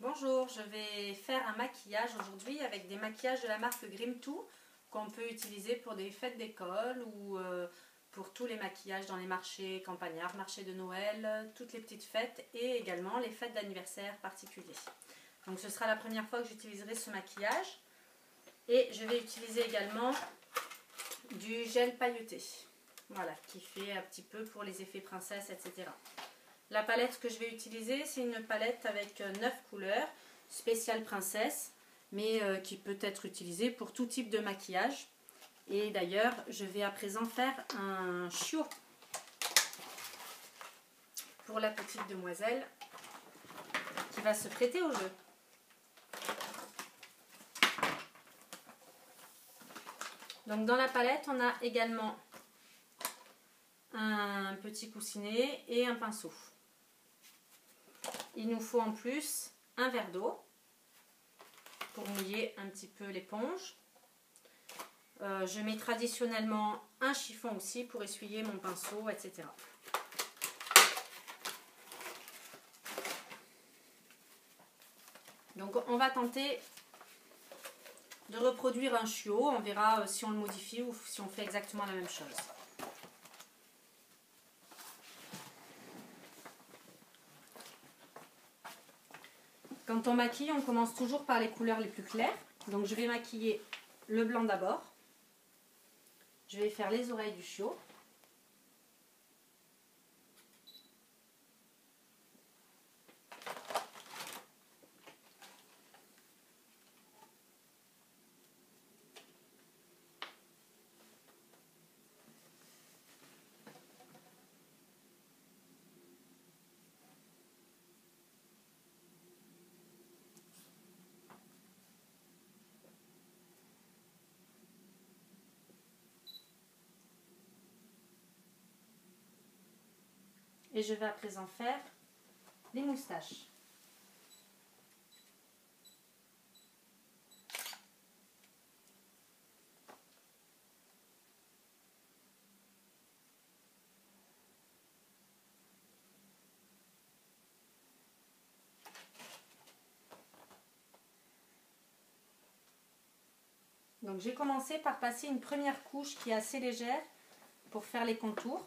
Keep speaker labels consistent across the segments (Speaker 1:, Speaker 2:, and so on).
Speaker 1: Bonjour, je vais faire un maquillage aujourd'hui avec des maquillages de la marque Grim2 qu'on peut utiliser pour des fêtes d'école ou pour tous les maquillages dans les marchés campagnards, marchés de Noël, toutes les petites fêtes et également les fêtes d'anniversaire particuliers. Donc ce sera la première fois que j'utiliserai ce maquillage et je vais utiliser également du gel pailleté, voilà, qui fait un petit peu pour les effets princesse, etc. La palette que je vais utiliser, c'est une palette avec 9 couleurs, spéciale princesse, mais qui peut être utilisée pour tout type de maquillage. Et d'ailleurs, je vais à présent faire un chiot pour la petite demoiselle qui va se prêter au jeu. Donc dans la palette, on a également un petit coussinet et un pinceau. Il nous faut en plus un verre d'eau pour mouiller un petit peu l'éponge. Je mets traditionnellement un chiffon aussi pour essuyer mon pinceau, etc. Donc on va tenter de reproduire un chiot. On verra si on le modifie ou si on fait exactement la même chose. Quand on maquille, on commence toujours par les couleurs les plus claires. Donc je vais maquiller le blanc d'abord. Je vais faire les oreilles du chiot. Et je vais à présent faire les moustaches. Donc j'ai commencé par passer une première couche qui est assez légère pour faire les contours.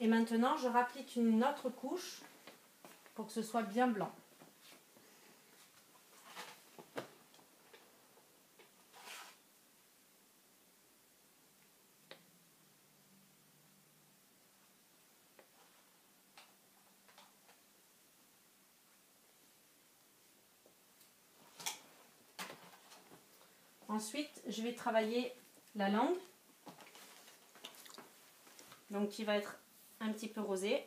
Speaker 1: Et maintenant je rapplique une autre couche pour que ce soit bien blanc. Ensuite, je vais travailler la langue, donc qui va être un petit peu rosée.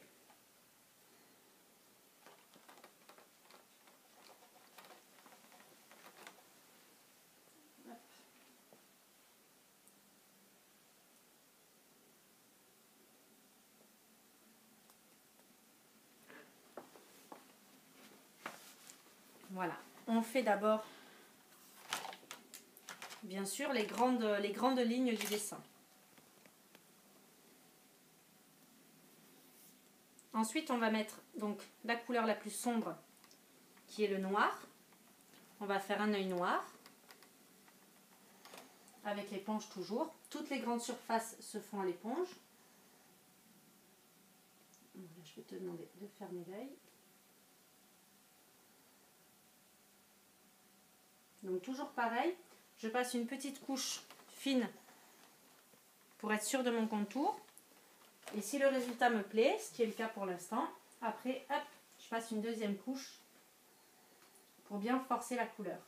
Speaker 1: Voilà, on fait d'abord, bien sûr, les grandes lignes du dessin. Ensuite, on va mettre donc la couleur la plus sombre, qui est le noir. On va faire un œil noir, avec l'éponge toujours. Toutes les grandes surfaces se font à l'éponge. Je vais te demander de fermer l'œil. Donc toujours pareil, je passe une petite couche fine pour être sûre de mon contour. Et si le résultat me plaît, ce qui est le cas pour l'instant, après, hop, je passe une deuxième couche pour bien forcer la couleur.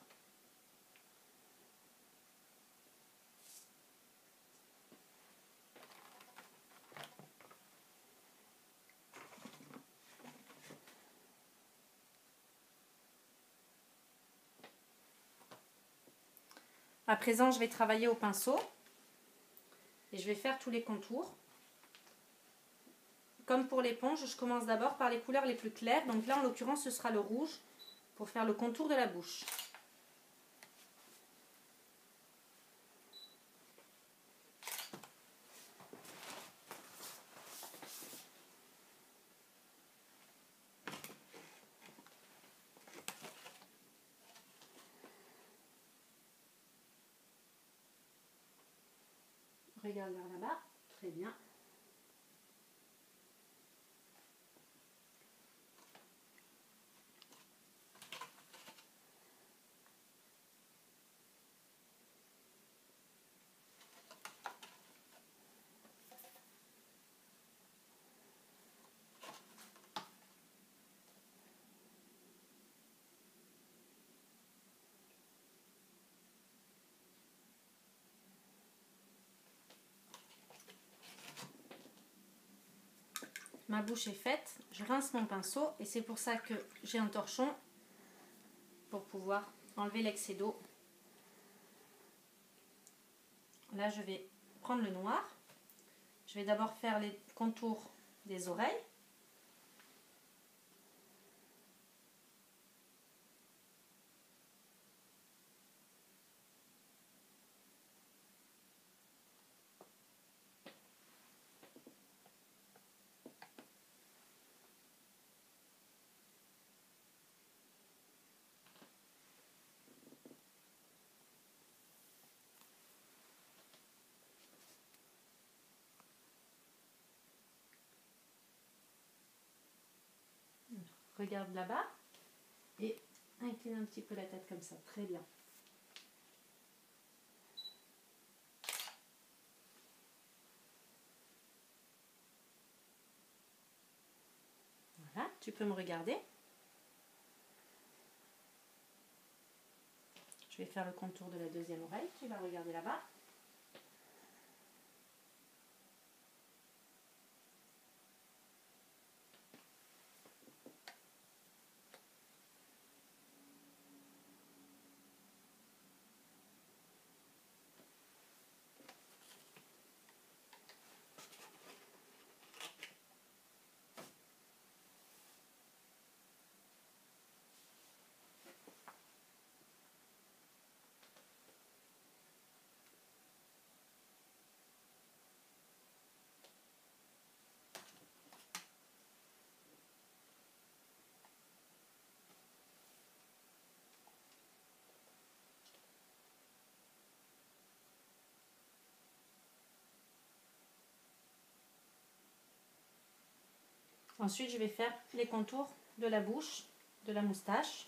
Speaker 1: À présent, je vais travailler au pinceau et je vais faire tous les contours. Comme pour l'éponge, je commence d'abord par les couleurs les plus claires. Donc là, en l'occurrence, ce sera le rouge pour faire le contour de la bouche. Regarde vers là-bas. Très bien. Ma bouche est faite, je rince mon pinceau et c'est pour ça que j'ai un torchon pour pouvoir enlever l'excès d'eau. Là, je vais prendre le noir. Je vais d'abord faire les contours des oreilles. Regarde là-bas et incline un petit peu la tête comme ça. Très bien. Voilà, tu peux me regarder. Je vais faire le contour de la deuxième oreille. Tu vas regarder là-bas. Ensuite, je vais faire les contours de la bouche, de la moustache.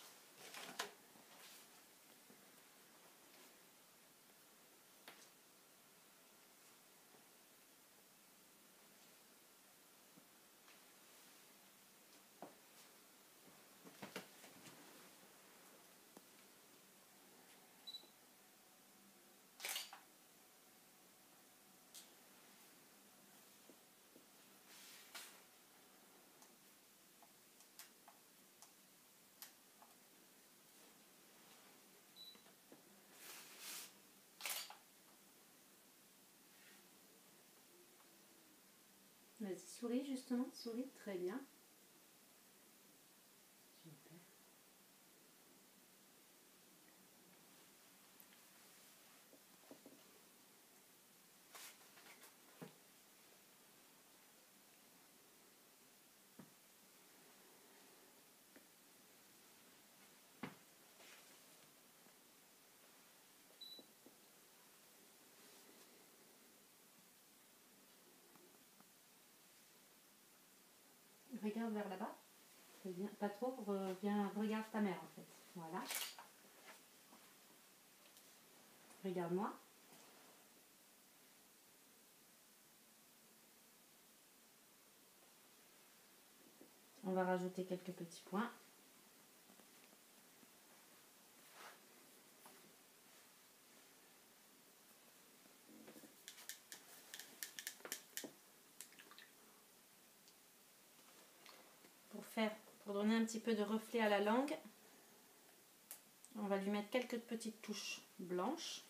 Speaker 1: Vas-y, souris justement, souris, très bien. Super. Regarde vers là-bas. Très bien. Pas trop, viens, regarde ta mère en fait. Voilà. Regarde-moi. On va rajouter quelques petits points. Pour donner un petit peu de reflet à la langue, on va lui mettre quelques petites touches blanches.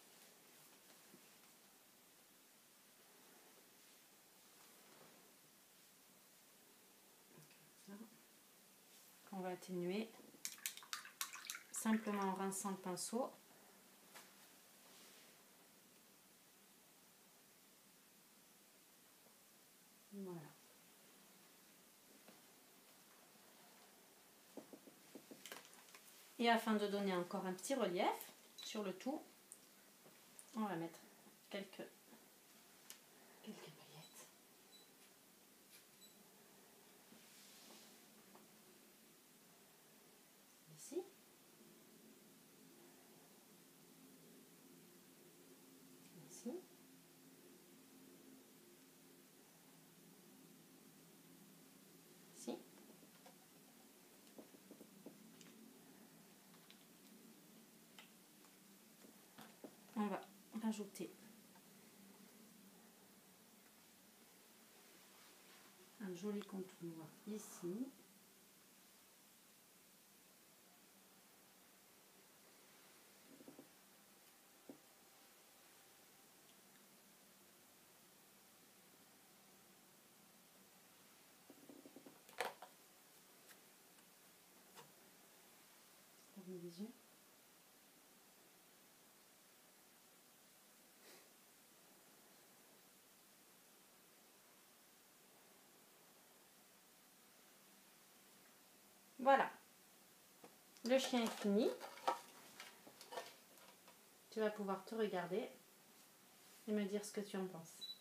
Speaker 1: On va atténuer simplement en rinçant le pinceau. Voilà. Et afin de donner encore un petit relief sur le tout, on va mettre quelques rajouter un joli contour noir ici. Les yeux. Voilà, le chien est fini. Tu vas pouvoir te regarder et me dire ce que tu en penses.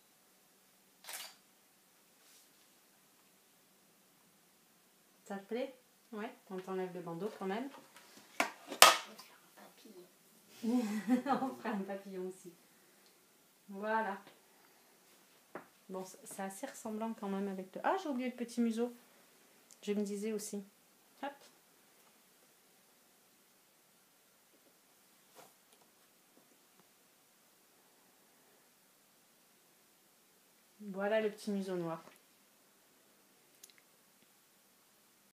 Speaker 1: Ça te plaît? Ouais, on t'enlève le bandeau quand même. On fera un papillon aussi. Voilà. Bon, c'est assez ressemblant quand même avec le... Ah, j'ai oublié le petit museau. Je me disais aussi. Hop. Voilà le petit museau noir.